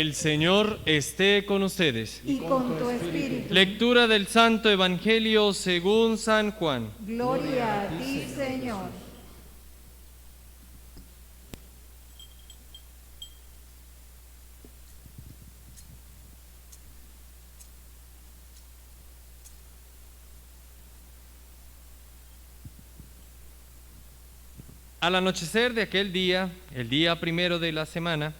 El Señor esté con ustedes. Y con tu espíritu. Lectura del Santo Evangelio según San Juan. Gloria a ti, Señor. Al anochecer de aquel día, el día primero de la semana,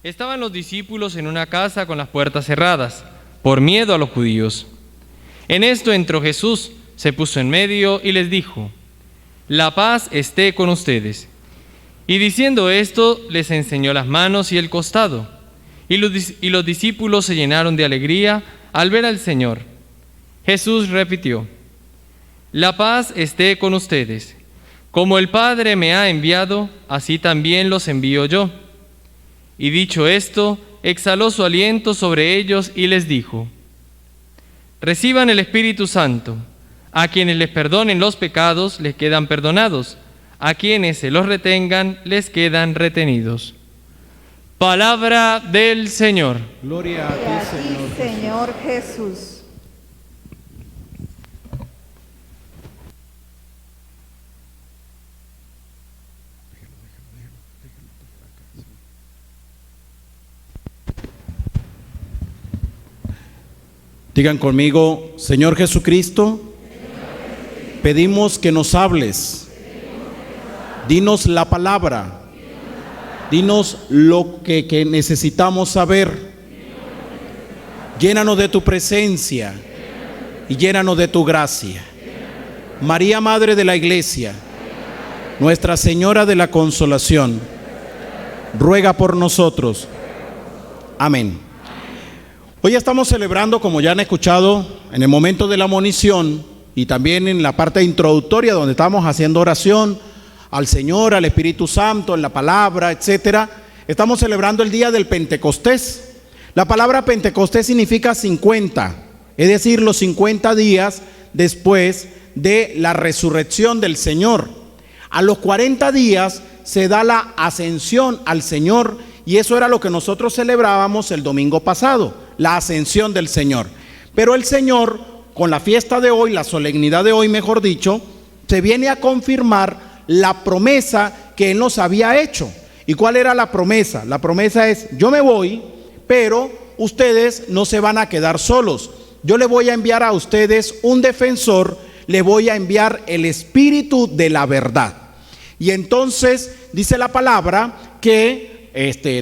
estaban los discípulos en una casa con las puertas cerradas, por miedo a los judíos. En esto entró Jesús, se puso en medio y les dijo: «La paz esté con ustedes». Y diciendo esto, les enseñó las manos y el costado. Y los discípulos se llenaron de alegría al ver al Señor. Jesús repitió: «La paz esté con ustedes. Como el Padre me ha enviado, así también los envío yo». Y dicho esto, exhaló su aliento sobre ellos y les dijo: «Reciban el Espíritu Santo. A quienes les perdonen los pecados, les quedan perdonados. A quienes se los retengan, les quedan retenidos». Palabra del Señor. Gloria a ti, Señor Jesús. Digan conmigo: Señor Jesucristo, pedimos que nos hables. Dinos la palabra. Dinos lo que necesitamos saber. Llénanos de tu presencia y llénanos de tu gracia. María, Madre de la Iglesia, Nuestra Señora de la Consolación, ruega por nosotros. Amén. Hoy estamos celebrando, como ya han escuchado, en el momento de la monición y también en la parte introductoria donde estamos haciendo oración al Señor, al Espíritu Santo, en la palabra, etcétera. Estamos celebrando el día del Pentecostés. La palabra Pentecostés significa 50, es decir, los 50 días después de la resurrección del Señor. A los 40 días se da la ascensión al Señor, y eso era lo que nosotros celebrábamos el domingo pasado, la ascensión del Señor. Pero el Señor, con la fiesta de hoy, la solemnidad de hoy, mejor dicho, se viene a confirmar la promesa que Él nos había hecho. ¿Y cuál era la promesa? La promesa es: yo me voy, pero ustedes no se van a quedar solos. Yo le voy a enviar a ustedes un defensor, le voy a enviar el Espíritu de la verdad. Y entonces dice la palabra que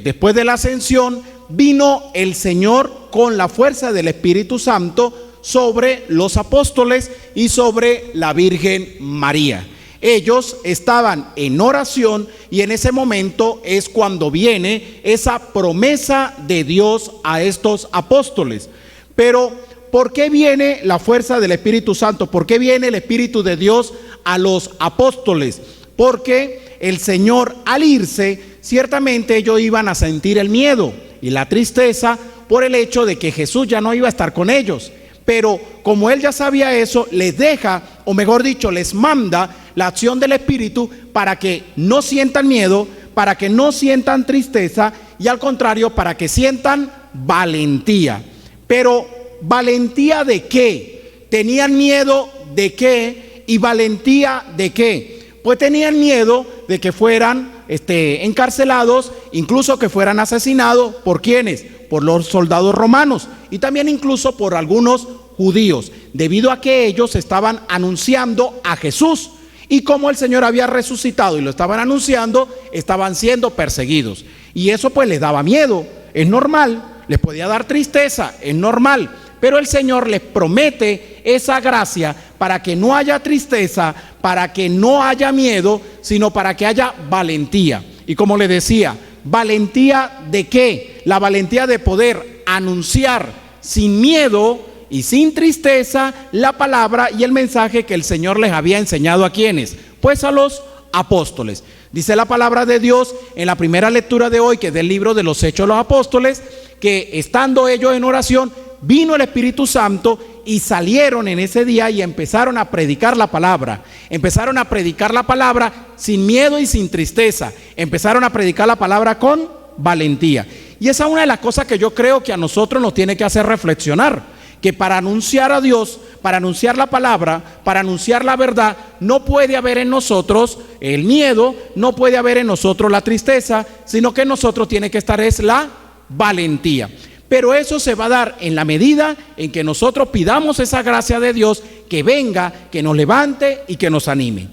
después de la ascensión vino el Señor con la fuerza del Espíritu Santo sobre los apóstoles y sobre la Virgen María. Ellos estaban en oración y en ese momento es cuando viene esa promesa de Dios a estos apóstoles. Pero ¿por qué viene la fuerza del Espíritu Santo? ¿Por qué viene el Espíritu de Dios a los apóstoles? Porque el Señor, al irse, ciertamente ellos iban a sentir el miedo y la tristeza por el hecho de que Jesús ya no iba a estar con ellos. Pero como Él ya sabía eso, les deja, o mejor dicho, les manda la acción del Espíritu para que no sientan miedo, para que no sientan tristeza, y al contrario, para que sientan valentía. Pero ¿valentía de qué? ¿Tenían miedo de qué? ¿Y valentía de qué? Pues tenían miedo de que fueran encarcelados, incluso que fueran asesinados. ¿Por quiénes? Por los soldados romanos y también incluso por algunos judíos, debido a que ellos estaban anunciando a Jesús. Y como el Señor había resucitado y lo estaban anunciando, estaban siendo perseguidos. Y eso pues les daba miedo, es normal, les podía dar tristeza, es normal. Pero el Señor les promete esa gracia para que no haya tristeza, para que no haya miedo, sino para que haya valentía. Y como les decía, ¿valentía de qué? La valentía de poder anunciar sin miedo y sin tristeza la palabra y el mensaje que el Señor les había enseñado. ¿A quiénes? Pues a los apóstoles. Dice la palabra de Dios en la primera lectura de hoy, que es del libro de los Hechos de los Apóstoles, que estando ellos en oración, vino el Espíritu Santo y salieron en ese día y empezaron a predicar la palabra. Empezaron a predicar la palabra sin miedo y sin tristeza. Empezaron a predicar la palabra con valentía. Y esa es una de las cosas que yo creo que a nosotros nos tiene que hacer reflexionar, que para anunciar a Dios, para anunciar la palabra, para anunciar la verdad, no puede haber en nosotros el miedo, no puede haber en nosotros la tristeza, sino que en nosotros tiene que estar es la valentía. Pero eso se va a dar en la medida en que nosotros pidamos esa gracia de Dios, que venga, que nos levante y que nos anime.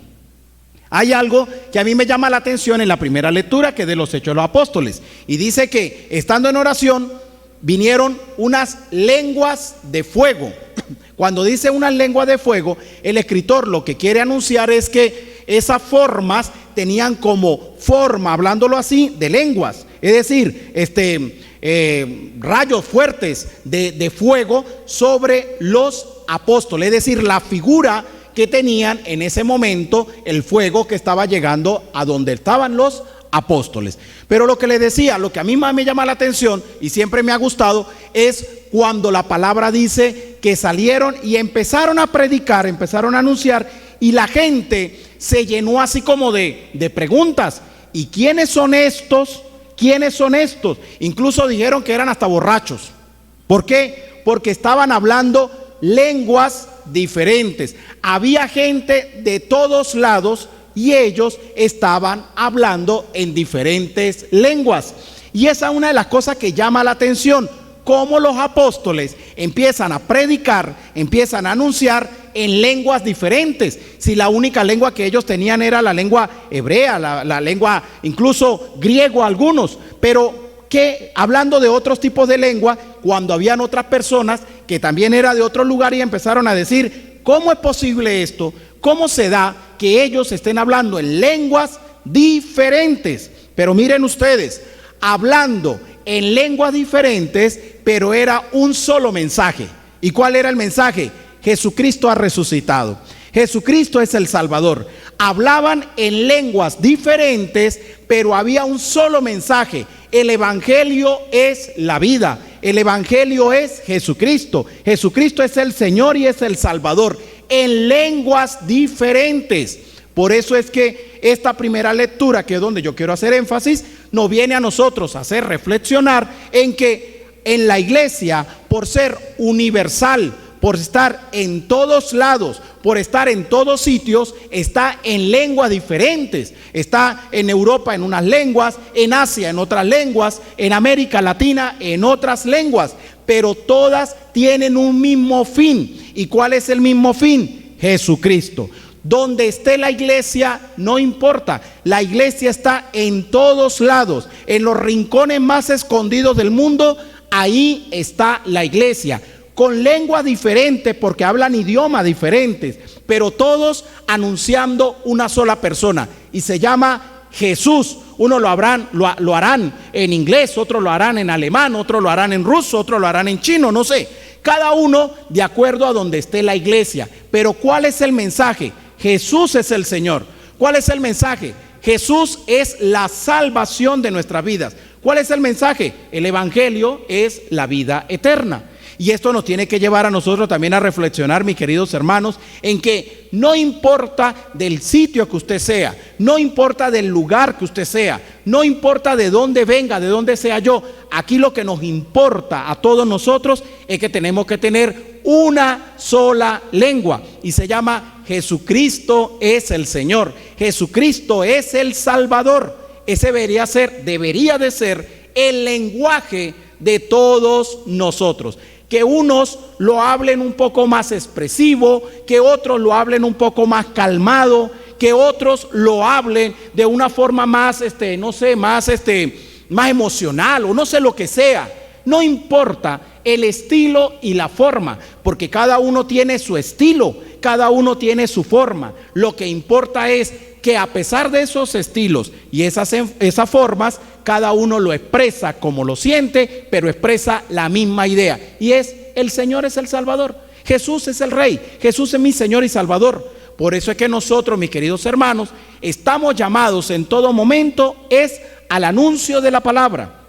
Hay algo que a mí me llama la atención en la primera lectura, que es de los Hechos de los Apóstoles, y dice que estando en oración vinieron unas lenguas de fuego. Cuando dice unas lenguas de fuego, el escritor lo que quiere anunciar es que esas formas tenían como forma, hablándolo así, de lenguas, es decir, rayos fuertes de fuego sobre los apóstoles, es decir, la figura que tenían en ese momento, el fuego que estaba llegando a donde estaban los apóstoles. Pero lo que les decía, lo que a mí más me llama la atención y siempre me ha gustado, es cuando la palabra dice que salieron y empezaron a predicar, empezaron a anunciar, y la gente se llenó así como de preguntas. ¿Y quiénes son estos? ¿Quiénes son estos? Incluso dijeron que eran hasta borrachos. ¿Por qué? Porque estaban hablando lenguas diferentes. Había gente de todos lados y ellos estaban hablando en diferentes lenguas. Y esa es una de las cosas que llama la atención, cómo los apóstoles empiezan a predicar, empiezan a anunciar en lenguas diferentes. Si la única lengua que ellos tenían era la lengua hebrea, la lengua incluso griego algunos, pero que hablando de otros tipos de lengua, cuando habían otras personas que también era de otro lugar y empezaron a decir, ¿cómo es posible esto? ¿Cómo se da que ellos estén hablando en lenguas diferentes? Pero miren ustedes, hablando en lenguas diferentes, pero era un solo mensaje. ¿Y cuál era el mensaje? Jesucristo ha resucitado. Jesucristo es el Salvador. Hablaban en lenguas diferentes, pero había un solo mensaje. El evangelio es la vida. El evangelio es Jesucristo. Jesucristo es el Señor y es el Salvador, en lenguas diferentes. Por eso es que esta primera lectura, que es donde yo quiero hacer énfasis, nos viene a nosotros a hacer reflexionar en que en la iglesia, por ser universal, por estar en todos lados, por estar en todos sitios, está en lenguas diferentes. Está en Europa en unas lenguas, en Asia en otras lenguas, en América Latina en otras lenguas, pero todas tienen un mismo fin. ¿Y cuál es el mismo fin? Jesucristo. Donde esté la iglesia no importa, la iglesia está en todos lados, en los rincones más escondidos del mundo, ahí está la iglesia, con lengua diferente porque hablan idiomas diferentes, pero todos anunciando una sola persona, y se llama Jesús. Unos lo harán en inglés, otros lo harán en alemán, otros lo harán en ruso, otros lo harán en chino, no sé, cada uno de acuerdo a donde esté la iglesia. Pero ¿cuál es el mensaje? Jesús es el Señor. ¿Cuál es el mensaje? Jesús es la salvación de nuestras vidas. ¿Cuál es el mensaje? El evangelio es la vida eterna. Y esto nos tiene que llevar a nosotros también a reflexionar, mis queridos hermanos, en que no importa del sitio que usted sea, no importa del lugar que usted sea, no importa de dónde venga, de dónde sea yo, aquí lo que nos importa a todos nosotros es que tenemos que tener una sola lengua, y se llama Jesucristo es el Señor, Jesucristo es el Salvador. Ese debería de ser el lenguaje de todos nosotros. Que unos lo hablen un poco más expresivo, que otros lo hablen un poco más calmado, que otros lo hablen de una forma más, más emocional, o no sé lo que sea. No importa el estilo y la forma, porque cada uno tiene su estilo, cada uno tiene su forma. Lo que importa es que a pesar de esos estilos y esas formas, cada uno lo expresa como lo siente, pero expresa la misma idea, y es: el Señor es el Salvador, Jesús es el Rey, Jesús es mi Señor y Salvador. Por eso es que nosotros, mis queridos hermanos, estamos llamados en todo momento es al anuncio de la palabra.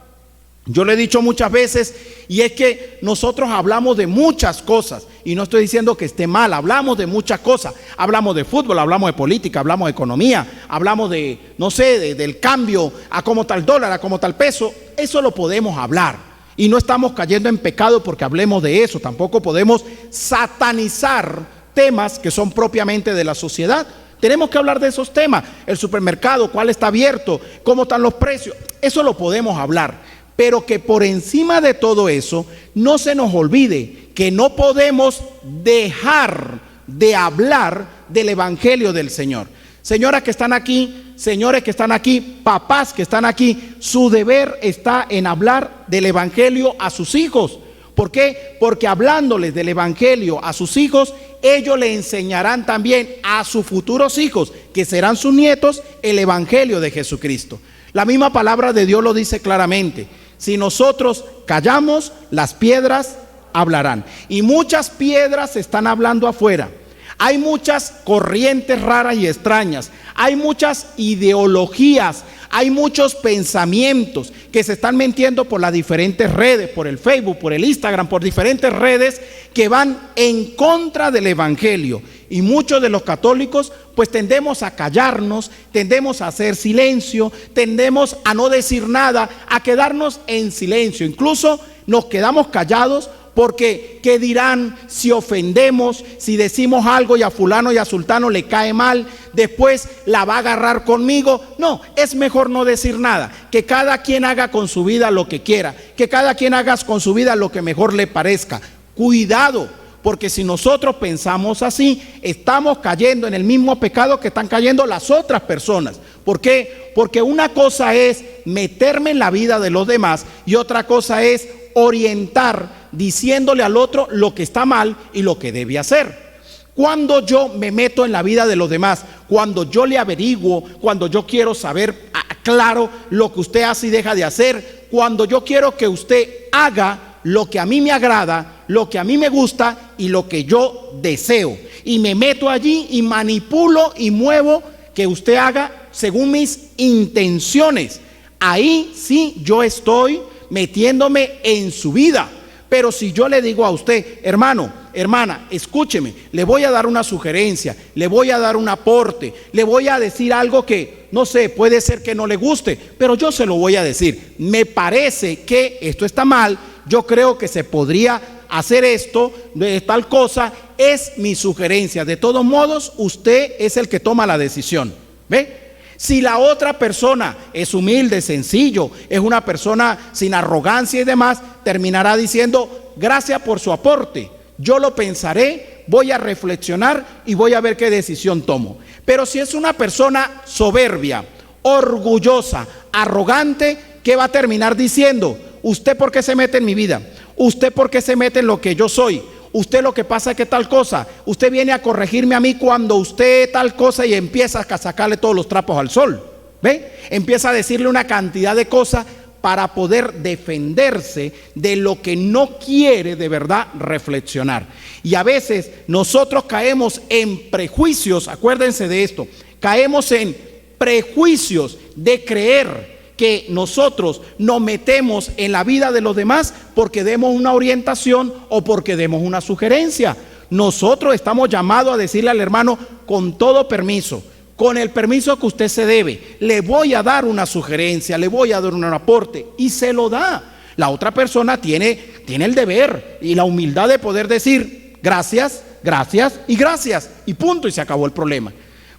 Yo lo he dicho muchas veces, y es que nosotros hablamos de muchas cosas, y no estoy diciendo que esté mal. Hablamos de muchas cosas. Hablamos de fútbol, hablamos de política, hablamos de economía, hablamos de, no sé, del cambio, a cómo está el dólar, a cómo está el peso. Eso lo podemos hablar. Y no estamos cayendo en pecado porque hablemos de eso. Tampoco podemos satanizar temas que son propiamente de la sociedad. Tenemos que hablar de esos temas. El supermercado, cuál está abierto, cómo están los precios. Eso lo podemos hablar. Pero que por encima de todo eso, no se nos olvide que no podemos dejar de hablar del Evangelio del Señor. Señoras que están aquí, señores que están aquí, papás que están aquí, su deber está en hablar del Evangelio a sus hijos. ¿Por qué? Porque hablándoles del Evangelio a sus hijos, ellos le enseñarán también a sus futuros hijos, que serán sus nietos, el Evangelio de Jesucristo. La misma palabra de Dios lo dice claramente. Si nosotros callamos, las piedras hablarán. Y muchas piedras están hablando afuera. Hay muchas corrientes raras y extrañas. Hay muchas ideologías. Hay muchos pensamientos que se están metiendo por las diferentes redes, por el Facebook, por el Instagram, por diferentes redes que van en contra del Evangelio. Y muchos de los católicos pues tendemos a callarnos, tendemos a hacer silencio, tendemos a no decir nada, a quedarnos en silencio. Incluso nos quedamos callados porque ¿qué dirán si ofendemos, si decimos algo y a fulano y a sultano le cae mal? Después la va a agarrar conmigo. No, es mejor no decir nada. Que cada quien haga con su vida lo que quiera. Que cada quien haga con su vida lo que mejor le parezca. Cuidado, porque si nosotros pensamos así, estamos cayendo en el mismo pecado que están cayendo las otras personas. ¿Por qué? Porque una cosa es meterme en la vida de los demás y otra cosa es orientar diciéndole al otro lo que está mal y lo que debe hacer. Cuando yo me meto en la vida de los demás, cuando yo le averiguo, cuando yo quiero saber claro lo que usted hace y deja de hacer, cuando yo quiero que usted haga lo que a mí me agrada, lo que a mí me gusta y lo que yo deseo, y me meto allí y manipulo y muevo que usted haga según mis intenciones, ahí sí yo estoy metiéndome en su vida. Pero si yo le digo a usted, hermano, hermana, escúcheme, le voy a dar una sugerencia, le voy a dar un aporte, le voy a decir algo que, no sé, puede ser que no le guste, pero yo se lo voy a decir. Me parece que esto está mal, yo creo que se podría hacer esto, de tal cosa, es mi sugerencia. De todos modos, usted es el que toma la decisión. ¿Ve? Si la otra persona es humilde, sencillo, es una persona sin arrogancia y demás, terminará diciendo, gracias por su aporte, yo lo pensaré, voy a reflexionar y voy a ver qué decisión tomo. Pero si es una persona soberbia, orgullosa, arrogante, ¿qué va a terminar diciendo? ¿Usted por qué se mete en mi vida? ¿Usted por qué se mete en lo que yo soy? Usted lo que pasa es que tal cosa, usted viene a corregirme a mí cuando usted tal cosa, y empieza a sacarle todos los trapos al sol. ¿Ve? Empieza a decirle una cantidad de cosas para poder defenderse de lo que no quiere de verdad reflexionar. Y a veces nosotros caemos en prejuicios, acuérdense de esto, caemos en prejuicios de creer que nosotros nos metemos en la vida de los demás porque demos una orientación o porque demos una sugerencia. Nosotros estamos llamados a decirle al hermano, con todo permiso, con el permiso que usted se debe, le voy a dar una sugerencia, le voy a dar un aporte, y se lo da. La otra persona tiene el deber y la humildad de poder decir gracias, gracias y gracias, y punto, y se acabó el problema.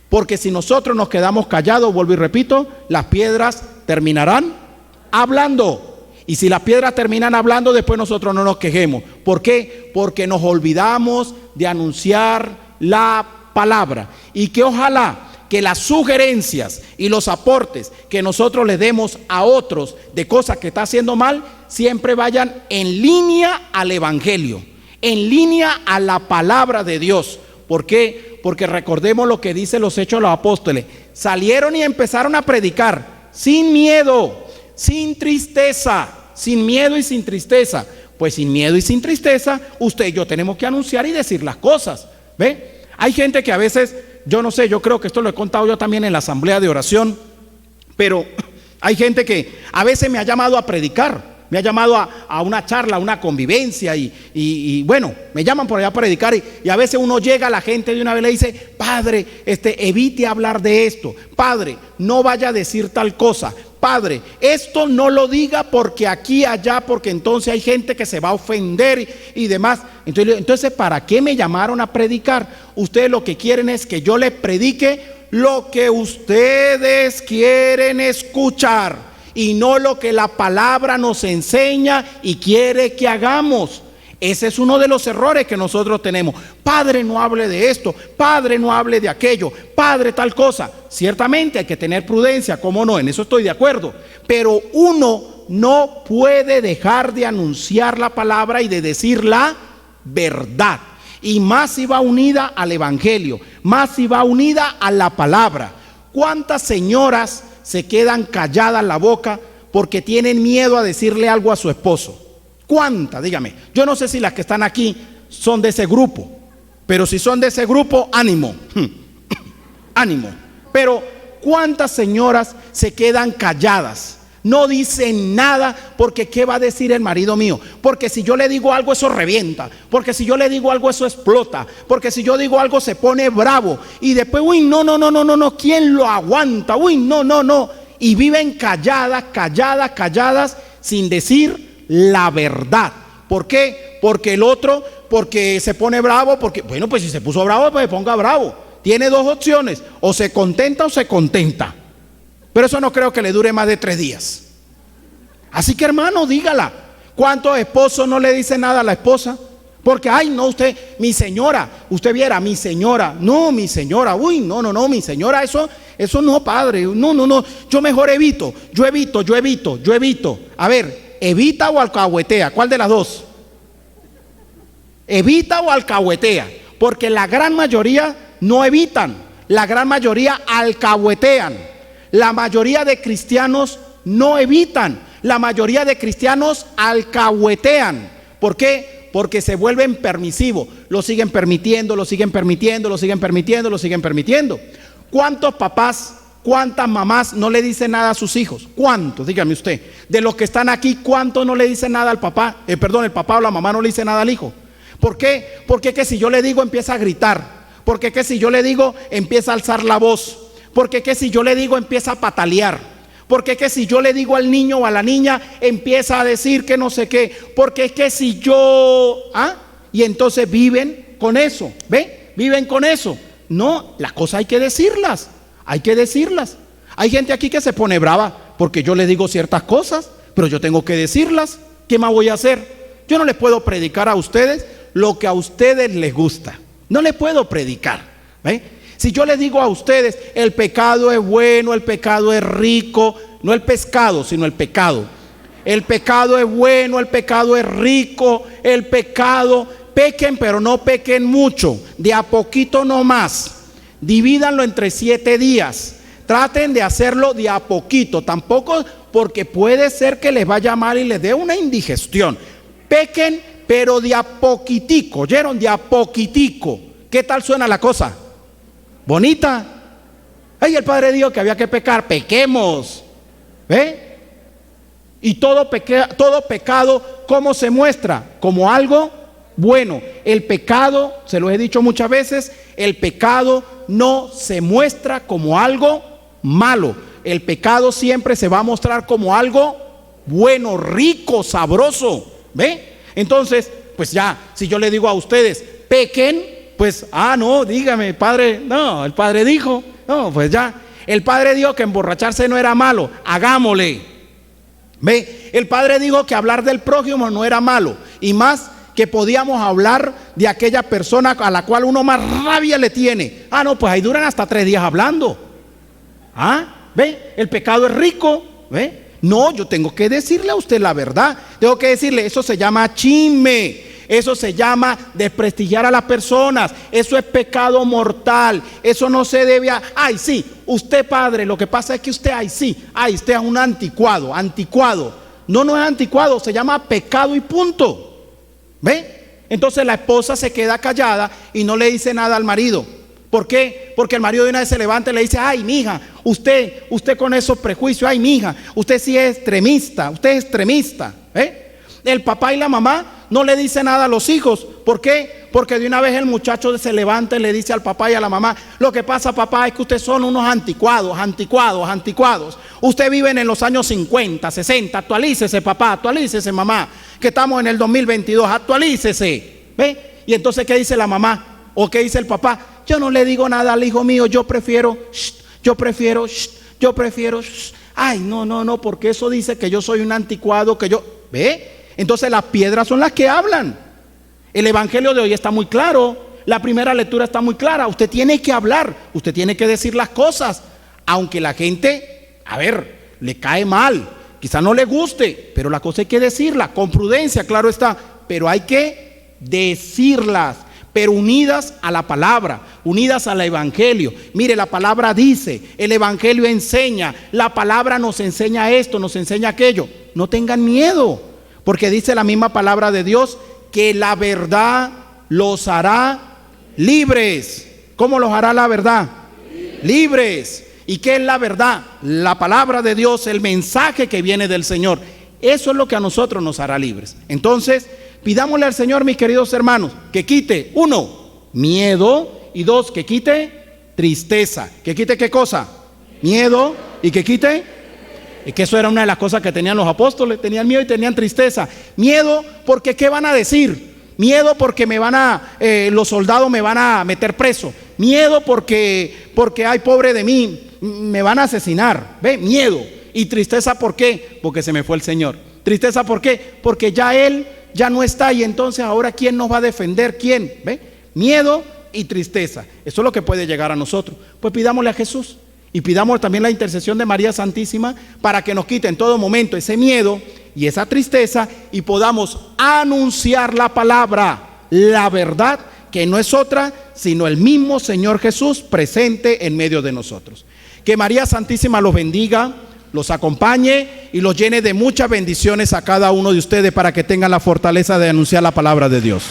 Porque si nosotros nos quedamos callados, vuelvo y repito, las piedras terminarán hablando. Y si las piedras terminan hablando, después nosotros no nos quejemos. ¿Por qué? Porque nos olvidamos de anunciar la palabra. Y que ojalá que las sugerencias y los aportes que nosotros le demos a otros de cosas que está haciendo mal, siempre vayan en línea al Evangelio, en línea a la palabra de Dios. ¿Por qué? Porque recordemos lo que dice los Hechos de los Apóstoles. Salieron y empezaron a predicar sin miedo, sin tristeza, sin miedo y sin tristeza. Pues sin miedo y sin tristeza, usted y yo tenemos que anunciar y decir las cosas. ¿Ve? Hay gente que a veces, yo no sé, yo creo que esto lo he contado yo también en la asamblea de oración, pero hay gente que a veces me ha llamado a predicar. me ha llamado a una charla, a una convivencia y bueno, me llaman por allá a predicar y a veces uno llega a la gente de una vez le dice, padre, evite hablar de esto, padre, no vaya a decir tal cosa, padre, esto no lo diga porque aquí, allá, porque entonces hay gente que se va a ofender y demás. Entonces, ¿para qué me llamaron a predicar? Ustedes lo que quieren es que yo les predique lo que ustedes quieren escuchar y no lo que la palabra nos enseña y quiere que hagamos. Ese es uno de los errores que nosotros tenemos. Padre, no hable de esto, padre, no hable de aquello, padre, tal cosa. Ciertamente hay que tener prudencia, cómo no, en eso estoy de acuerdo, pero uno no puede dejar de anunciar la palabra y de decir la verdad, y más si va unida al evangelio, más si va unida a la palabra. ¿Cuántas señoras se quedan calladas la boca porque tienen miedo a decirle algo a su esposo? ¿Cuántas? Dígame. Yo no sé si las que están aquí son de ese grupo, pero si son de ese grupo, ánimo, ánimo. Pero ¿cuántas señoras se quedan calladas? No dicen nada porque ¿qué va a decir el marido mío? Porque si yo le digo algo eso revienta, porque si yo le digo algo eso explota, porque si yo digo algo se pone bravo y después, uy, no, ¿quién lo aguanta? Uy, no. Y viven calladas sin decir la verdad. ¿Por qué? Porque el otro, porque se pone bravo, porque, bueno, pues si se puso bravo, pues se ponga bravo. Tiene dos opciones, o se contenta o se contenta. Pero eso no creo que le dure más de 3 días. Así que hermano, dígala. ¿Cuántos esposos no le dicen nada a la esposa? Porque, ay, no, usted, mi señora, usted viera, mi señora, no, mi señora, uy, no, mi señora, eso no, padre, no, yo mejor evito. A ver, ¿evita o alcahuetea? ¿Cuál de las dos? ¿Evita o alcahuetea? Porque la gran mayoría no evitan, la gran mayoría alcahuetean. La mayoría de cristianos no evitan, la mayoría de cristianos alcahuetean. ¿Por qué? Porque se vuelven permisivos, lo siguen permitiendo. ¿Cuántos papás, cuántas mamás no le dicen nada a sus hijos? ¿Cuántos? Dígame usted. De los que están aquí, ¿cuántos no le dicen nada al papá? El papá o la mamá no le dice nada al hijo. ¿Por qué? Porque que si yo le digo empieza a gritar, porque que si yo le digo empieza a alzar la voz, porque que si yo le digo empieza a patalear, porque que si yo le digo al niño o a la niña empieza a decir que no sé qué, porque que si yo, y entonces viven con eso, viven con eso. No, las cosas hay que decirlas. Hay gente aquí que se pone brava porque yo le digo ciertas cosas, pero yo tengo que decirlas. ¿Qué más voy a hacer? Yo no les puedo predicar a ustedes lo que a ustedes les gusta, no les puedo predicar. Si yo les digo a ustedes, el pecado es bueno, el pecado es rico, no el pescado, sino el pecado. El pecado es bueno, el pecado es rico, el pecado, pequen, pero no pequen mucho, de a poquito no más. Divídanlo entre 7 días. Traten de hacerlo de a poquito, tampoco porque puede ser que les vaya mal y les dé una indigestión. Pequen, pero de a poquitico, ¿oyeron? De a poquitico. ¿Qué tal suena la cosa? Bonita. Ay, el Padre dijo que había que pecar, pequemos. Y todo pecado, ¿cómo se muestra? Como algo bueno. El pecado, se lo he dicho muchas veces, el pecado no se muestra como algo malo. El pecado siempre se va a mostrar como algo bueno, rico, sabroso. Entonces, pues ya, si yo le digo a ustedes, pequen, pues, no, dígame, padre, no, el padre dijo, no, pues ya, el padre dijo que emborracharse no era malo, hagámosle. El padre dijo que hablar del prójimo no era malo, y más que podíamos hablar de aquella persona a la cual uno más rabia le tiene. No, pues ahí duran hasta 3 días hablando. El pecado es rico, No, yo tengo que decirle a usted la verdad, tengo que decirle, eso se llama chisme. Eso se llama desprestigiar a las personas. Eso es pecado mortal. Eso no se debe a... Ay, sí, usted padre, lo que pasa es que usted, usted es un anticuado. No es anticuado, se llama pecado y punto. Entonces la esposa se queda callada y no le dice nada al marido. ¿Por qué? Porque el marido de una vez se levanta y le dice, ay, mija, usted con esos prejuicios, ay, mija, usted sí es extremista, El papá y la mamá no le dicen nada a los hijos. ¿Por qué? Porque de una vez el muchacho se levanta y le dice al papá y a la mamá: lo que pasa, papá, es que ustedes son unos anticuados. Usted vive en los años 50, 60, actualícese, papá, actualícese, mamá, que estamos en el 2022, actualícese. ¿Ve? Y entonces, ¿qué dice la mamá? ¿O qué dice el papá? Yo no le digo nada al hijo mío, yo prefiero. Ay, no, porque eso dice que yo soy un anticuado, que yo... ¿Ve? Entonces las piedras son las que hablan. El evangelio de hoy está muy claro. La primera lectura está muy clara. Usted tiene que hablar, usted tiene que decir las cosas, aunque la gente, le cae mal, quizá no le guste, pero la cosa hay que decirla con prudencia, claro está, pero hay que decirlas, pero unidas a la palabra, unidas al evangelio. Mire, la palabra dice, el evangelio enseña, la palabra nos enseña esto, nos enseña aquello. No tengan miedo, porque dice la misma palabra de Dios que la verdad los hará libres. ¿Cómo los hará la verdad? Libres. ¿Y qué es la verdad? La palabra de Dios, el mensaje que viene del Señor. Eso es lo que a nosotros nos hará libres. Entonces, pidámosle al Señor, mis queridos hermanos, que quite, 1, miedo, y 2, que quite tristeza. ¿Que quite qué cosa? Miedo. ¿Y que quite? Y que eso era una de las cosas que tenían los apóstoles, tenían miedo y tenían tristeza. Miedo porque ¿qué van a decir? Miedo porque los soldados me van a meter preso. Miedo porque ay, pobre de mí, me van a asesinar. ¿Ve? Miedo. Y tristeza, ¿por qué? Porque se me fue el Señor. Tristeza, ¿por qué? Porque ya Él ya no está, y entonces ahora ¿quién nos va a defender? ¿Quién? ¿Ve? Miedo y tristeza. Eso es lo que puede llegar a nosotros. Pues pidámosle a Jesús. Y pidamos también la intercesión de María Santísima para que nos quite en todo momento ese miedo y esa tristeza, y podamos anunciar la palabra, la verdad, que no es otra sino el mismo Señor Jesús presente en medio de nosotros. Que María Santísima los bendiga, los acompañe y los llene de muchas bendiciones a cada uno de ustedes, para que tengan la fortaleza de anunciar la palabra de Dios.